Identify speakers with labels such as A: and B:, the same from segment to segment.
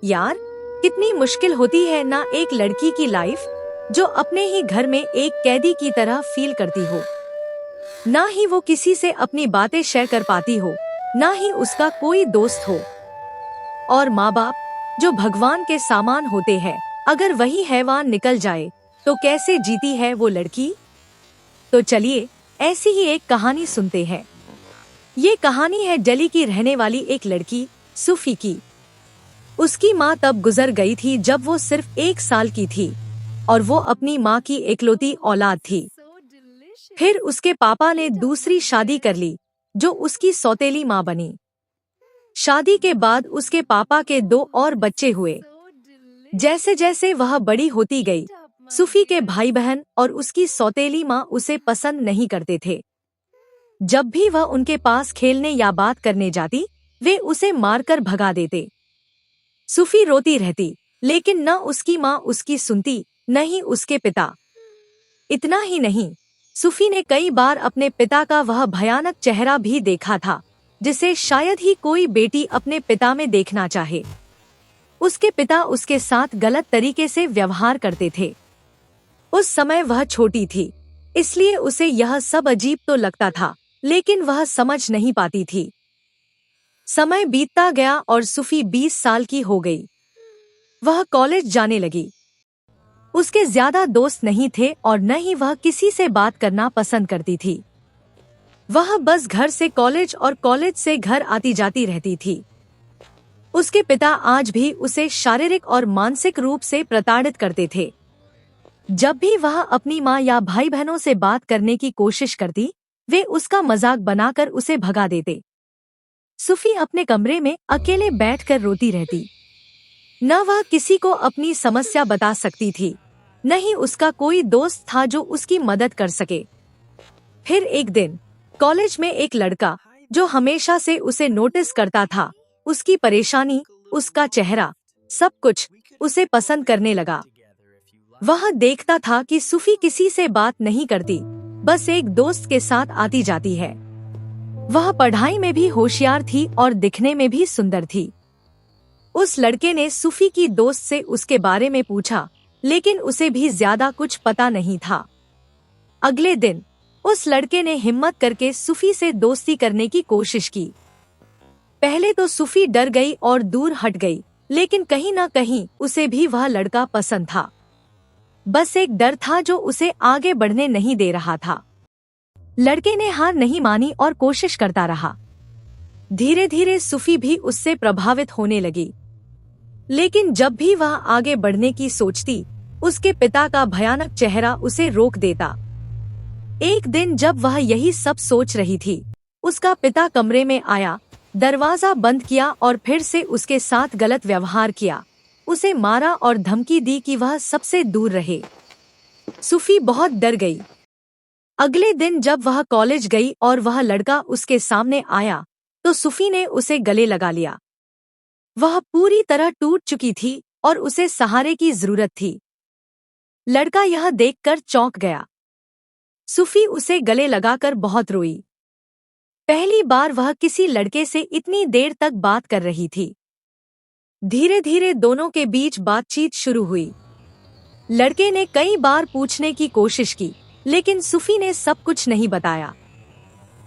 A: यार, कितनी मुश्किल होती है ना एक लड़की की लाइफ जो अपने ही घर में एक कैदी की तरह फील करती हो। ना ही वो किसी से अपनी बातें शेयर कर पाती हो, ना ही उसका कोई दोस्त हो। और माँ बाप जो भगवान के सामान होते हैं, अगर वही हैवान निकल जाए तो कैसे जीती है वो लड़की। तो चलिए ऐसी ही एक कहानी सुनते हैं। ये कहानी है दिल्ली की रहने वाली एक लड़की सूफी की। उसकी माँ तब गुजर गई थी जब वो सिर्फ 1 साल की थी और वो अपनी माँ की इकलौती औलाद थी। फिर उसके पापा ने दूसरी शादी कर ली जो उसकी सौतेली माँ बनी। शादी के बाद उसके पापा के 2 और बच्चे हुए। जैसे जैसे वह बड़ी होती गई, सूफी के भाई बहन और उसकी सौतेली माँ उसे पसंद नहीं करते थे। जब भी वह उनके पास खेलने या बात करने जाती, वे उसे मारकर भगा देते। सूफी रोती रहती, लेकिन न उसकी माँ उसकी सुनती, न ही उसके पिता। इतना ही नहीं, सूफी ने कई बार अपने पिता का वह भयानक चेहरा भी देखा था जिसे शायद ही कोई बेटी अपने पिता में देखना चाहे। उसके पिता उसके साथ गलत तरीके से व्यवहार करते थे। उस समय वह छोटी थी, इसलिए उसे यह सब अजीब तो लगता था, लेकिन वह समझ नहीं पाती थी। समय बीतता गया और सूफी 20 साल की हो गई। वह कॉलेज जाने लगी। उसके ज्यादा दोस्त नहीं थे और न ही वह किसी से बात करना पसंद करती थी। वह बस घर से कॉलेज और कॉलेज से घर आती जाती रहती थी। उसके पिता आज भी उसे शारीरिक और मानसिक रूप से प्रताड़ित करते थे। जब भी वह अपनी माँ या भाई बहनों से बात करने की कोशिश करती, वे उसका मजाक बनाकर उसे भगा देते। सूफी अपने कमरे में अकेले बैठकर रोती रहती। न वह किसी को अपनी समस्या बता सकती थी, न ही उसका कोई दोस्त था जो उसकी मदद कर सके। फिर एक दिन कॉलेज में एक लड़का जो हमेशा से उसे नोटिस करता था, उसकी परेशानी, उसका चेहरा, सब कुछ उसे पसंद करने लगा। वह देखता था कि सूफी किसी से बात नहीं करती, बस एक दोस्त के साथ आती जाती है। वह पढ़ाई में भी होशियार थी और दिखने में भी सुंदर थी। उस लड़के ने सूफी की दोस्त से उसके बारे में पूछा, लेकिन उसे भी ज्यादा कुछ पता नहीं था। अगले दिन उस लड़के ने हिम्मत करके सूफी से दोस्ती करने की कोशिश की। पहले तो सूफी डर गई और दूर हट गई, लेकिन कहीं न कहीं उसे भी वह लड़का पसंद था। बस एक डर था जो उसे आगे बढ़ने नहीं दे रहा था। लड़के ने हार नहीं मानी और कोशिश करता रहा। धीरे धीरे सूफी भी उससे प्रभावित होने लगी, लेकिन जब भी वह आगे बढ़ने की सोचती, उसके पिता का भयानक चेहरा उसे रोक देता। एक दिन जब वह यही सब सोच रही थी, उसका पिता कमरे में आया, दरवाजा बंद किया और फिर से उसके साथ गलत व्यवहार किया। उसे मारा और धमकी दी कि वह सबसे दूर रहे। सूफी बहुत डर गई। अगले दिन जब वह कॉलेज गई और वह लड़का उसके सामने आया, तो सूफी ने उसे गले लगा लिया। वह पूरी तरह टूट चुकी थी और उसे सहारे की जरूरत थी। लड़का यह देखकर चौंक गया। सूफी उसे गले लगाकर बहुत रोई। पहली बार वह किसी लड़के से इतनी देर तक बात कर रही थी। धीरे धीरे दोनों के बीच बातचीत शुरू हुई। लड़के ने कई बार पूछने की कोशिश की, लेकिन सूफी ने सब कुछ नहीं बताया।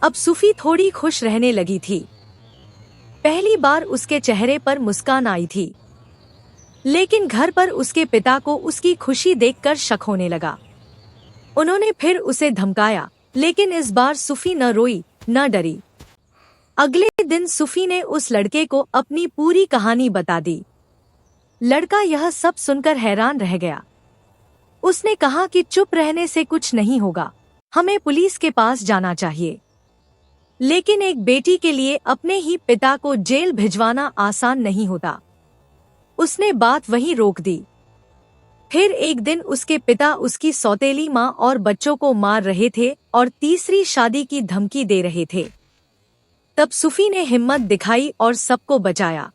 A: अब सूफी थोड़ी खुश रहने लगी थी। पहली बार उसके चेहरे पर मुस्कान आई थी, लेकिन घर पर उसके पिता को उसकी खुशी देखकर शक होने लगा। उन्होंने फिर उसे धमकाया, लेकिन इस बार सूफी न रोई न डरी। अगले दिन सूफी ने उस लड़के को अपनी पूरी कहानी बता दी। लड़का यह सब सुनकर हैरान रह गया। उसने कहा कि चुप रहने से कुछ नहीं होगा, हमें पुलिस के पास जाना चाहिए। लेकिन एक बेटी के लिए अपने ही पिता को जेल भिजवाना आसान नहीं होता। उसने बात वहीं रोक दी। फिर एक दिन उसके पिता उसकी सौतेली माँ और बच्चों को मार रहे थे और तीसरी शादी की धमकी दे रहे थे। तब सूफी ने हिम्मत दिखाई और सबको बचाया।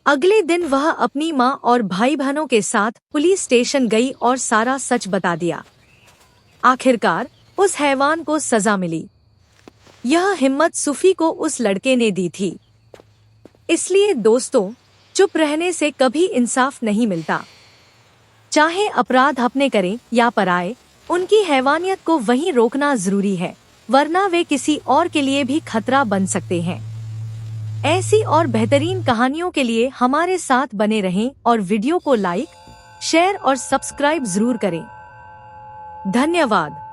A: अगले दिन वह अपनी माँ और भाई बहनों के साथ पुलिस स्टेशन गई और सारा सच बता दिया। आखिरकार उस हैवान को सजा मिली। यह हिम्मत सूफी को उस लड़के ने दी थी। इसलिए दोस्तों, चुप रहने से कभी इंसाफ नहीं मिलता। चाहे अपराध अपने करें या पराए, उनकी हैवानियत को वहीं रोकना जरूरी है, वरना वे किसी और के लिए भी खतरा बन सकते हैं। ऐसी और बेहतरीन कहानियों के लिए हमारे साथ बने रहें और वीडियो को लाइक, शेयर और सब्सक्राइब जरूर करें। धन्यवाद।